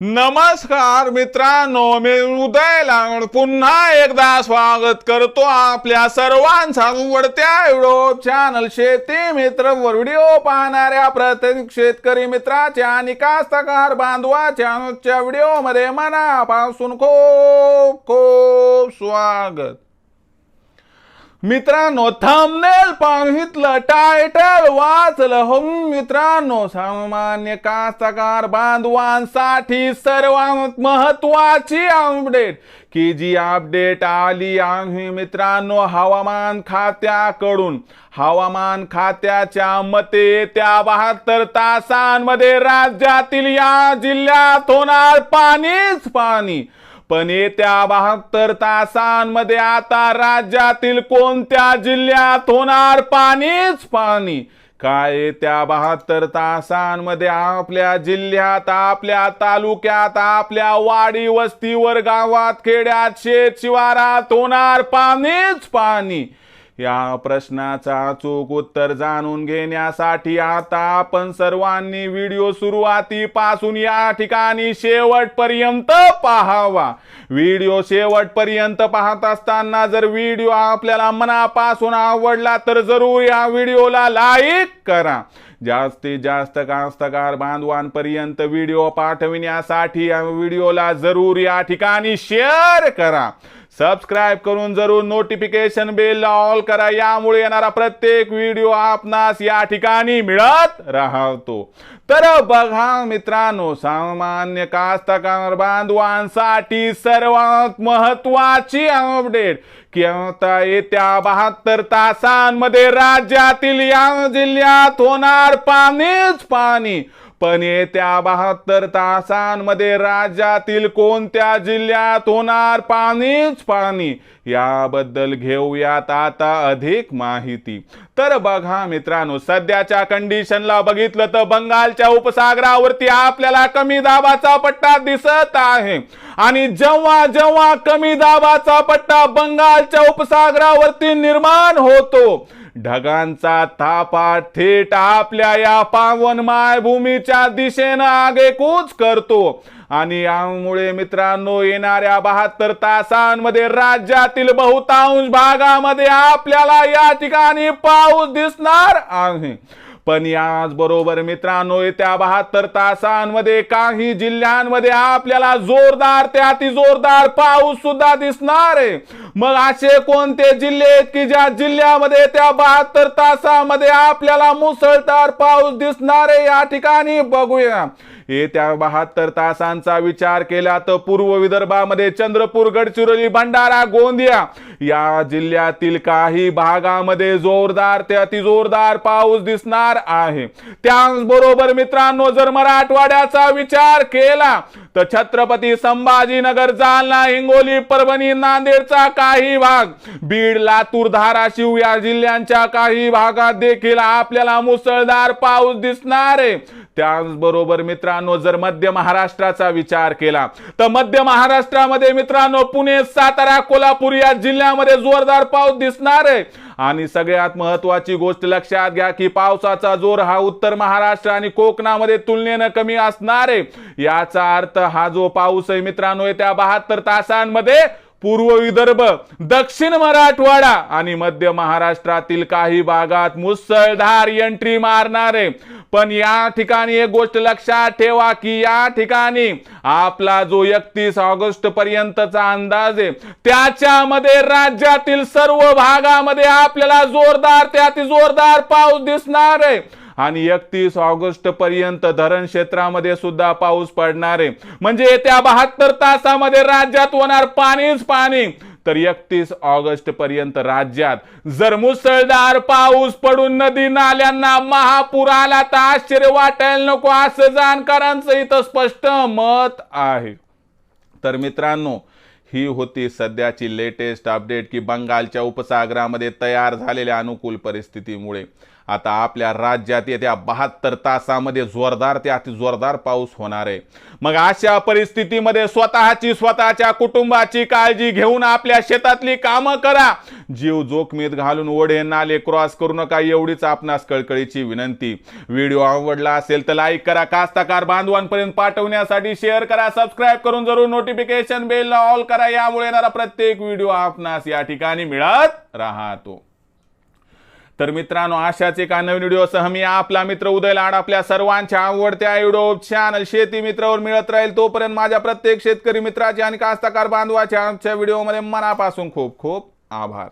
नमस्कार मित्रांनो, मी उदय लांगड पुन्हा एकदा स्वागत करतो आपल्या सर्वांचा आवडत्या युट्यूब चॅनल शेती मित्र वर व्हिडिओ पाहणाऱ्या प्रत्येक शेतकरी मित्राच्या आणि कास्तकार बांधवाच्या आजच्या व्हिडिओ मध्ये मनापासून खूप खूप स्वागत। मित्रांनो, थंबनेल पाहितलं, टायटल वाचलं हो मित्रांनो, सामान्य कास्तकार बांधवांसाठी सर्वात महत्वाची अपडेट की जी अपडेट आली आहे मित्रांनो हवामान खात्याकडून। हवामान खात्याच्या मते त्या 72 तासांमध्ये राज्यातील या जिल्ह्यात होणार पाणीच पाणी। पण येत्या 72 तासांमध्ये आता राज्यातील कोणत्या जिल्ह्यात होणार पाणीच पाणी? काय त्या 72 तासांमध्ये आपल्या जिल्ह्यात, आपल्या तालुक्यात, आपल्या वाडी वस्तीवर, गावात, खेड्यात, शेत शिवारात होणार पाणीच पाणी? या प्रश्नाचा अचूक उत्तर जाणून घेण्यासाठी आता आपण सर्वांनी व्हिडिओ सुरुवातीपासून या ठिकाणी शेवटपर्यंत पाहावा। व्हिडिओ शेवटपर्यंत पाहत असताना जर व्हिडिओ आपल्याला मनापासून आवडला तर जरूर या व्हिडिओला लाईक करा। जास्तीत जास्त कास्तकार बांधवांपर्यंत व्हिडिओ पाठविण्यासाठी या व्हिडिओला जरूर या ठिकाणी शेअर करा। सबस्क्राइब करून जरूर नोटिफिकेशन बेल ऑल करा, यामुळे येणारा प्रत्येक व्हिडिओ आपणास या ठिकाणी मिळत राहतो। तर बघा मित्रांनो, सामान्य कास्तकार बांधवांसाठी सर्वात महत्वाची अपडेट की आता येत्या 72 तासांमध्ये राज्यातील या जिल्ह्यात होणार पाणीच पाणी। पण येत्या 72 तासांमध्ये राज्यातील कोणत्या जिल्ह्यात होणार पाणीच पाणी याबद्दल घेऊयात आता अधिक माहिती। तर बघा मित्रांनो, सध्याच्या कंडिशनला बघितलं तर बंगालच्या उपसागरावरती आपल्याला कमी दाबाचा पट्टा दिसत आहे आणि जेव्हा जेव्हा कमी दाबाचा पट्टा बंगालच्या उपसागरावरती निर्माण होतो, ढगांचा थापा थेट आपल्या या पावन मायभूमीच्या दिशेने आगेकूच करतो आणि यामुळे मित्रांनो येणाऱ्या 72 तासांमध्ये राज्यातील बहुतांश भागामध्ये आपल्याला या ठिकाणी पाऊस दिसणार आहे। पण याच बरोबर मित्रांनो येत्या 72 तासांमध्ये काही जिल्ह्यांमध्ये आपल्याला जोरदार ते अतिजोरदार पाऊस सुद्धा दिसणार आहे। मग असे कोणते जिल्हे आहेत की ज्या जिल्ह्यामध्ये त्या 72 तासांमध्ये आपल्याला मुसळधार पाऊस दिसणार आहे? या ठिकाणी बघूया। येत्या 72 तासांचा विचार केला तर पूर्व विदर्भामध्ये चंद्रपूर, गडचिरोली, भंडारा, गोंदिया या जिल्ह्यातील काही भागामध्ये जोरदार ते अतिजोरदार पाऊस दिसणार आहे। त्याचबरोबर मित्रांनो जर मराठवाड्याचा विचार केला तर छत्रपती संभाजीनगर, जालना, हिंगोली, परभणी, नांदेडचा काही भाग, बीड, लातूर, धाराशिव या जिल्ह्यांच्या काही भागात देखील आपल्याला मुसळधार पाऊस दिसणार आहे। त्याचबरोबर मित्रांनो जर मध्य महाराष्ट्राचा विचार केला तर मध्य महाराष्ट्रामध्ये मित्रांनो पुणे, सातारा, कोल्हापूर या जिल्ह्यामध्ये जोरदार पाऊस दिसणार आहे। आणि सगळ्यात महत्त्वाची गोष्ट लक्षात घ्या की पावसाचा जोर हा उत्तर महाराष्ट्र आणि कोकणामध्ये तुलनेने कमी असणार आहे। याचा अर्थ हा जो पाऊस आहे मित्रांनो येत्या 72 तासांमध्ये पूर्व विदर्भ, दक्षिण मराठवाडा आणि मध्य महाराष्ट्रातील काही भागात मुसळधार एंट्री मारणार आहे। पण या ठिकाणी एक गोष्ट लक्षात ठेवा की या ठिकाणी आपला जो 31 ऑगस्ट पर्यंतचा अंदाज आहे त्याच्यामध्ये राज्यातील सर्व भागामध्ये आपल्याला जोरदार ते अतिजोरदार पाऊस दिसणार आहे आणि 31 ऑगस्ट पर्यंत धरण क्षेत्रामध्ये सुद्धा पाऊस पडणार आहे। म्हणजे येत्या 72 तासामध्ये राज्यात होणार पाणीच पाणी। तर 31 ऑगस्ट पर्यंत राज्यात जर मुसळधार पाऊस पडून नदी नाल्यांना महापूर आला तर आश्चर्य वाटायला नको, असं जाणकारांचं इथं स्पष्ट मत आहे। तर मित्रांनो ही होती सध्याची लेटेस्ट अपडेट की बंगालच्या उपसागरामध्ये तयार झालेल्या अनुकूल परिस्थितीमुळे आता आपल्या राज्यात येत्या 72 तासामध्ये जोरदार ते अतिजोरदार पाऊस होणार आहे। मग अशा परिस्थितीमध्ये स्वतःच्या कुटुंबाची काळजी घेऊन आपल्या शेतातली कामं करा। जीव जोखमीत घालून ओढे नाले क्रॉस करू नका, एवढीच आपणास कळकळीची विनंती। व्हिडिओ आवडला असेल तर लाईक करा, कास्तकार बांधवांपर्यंत पाठवण्यासाठी शेअर करा, सबस्क्राईब करून जरूर नोटिफिकेशन बेलला ऑल करा, यामुळे येणारा प्रत्येक व्हिडिओ आपणास या ठिकाणी मिळत राहतो। तर मित्रांनो, अशाच एका नवीन व्हिडिओसह मी आपला मित्र उदय लाड आपल्या सर्वांच्या आवडत्या युट्यूब चॅनल शेती मित्रावर मिळत राहील। तोपर्यंत माझ्या प्रत्येक शेतकरी मित्राचे आणि कास्तकार बांधवाच्या आजच्या व्हिडिओमध्ये मनापासून खूप खूप आभार।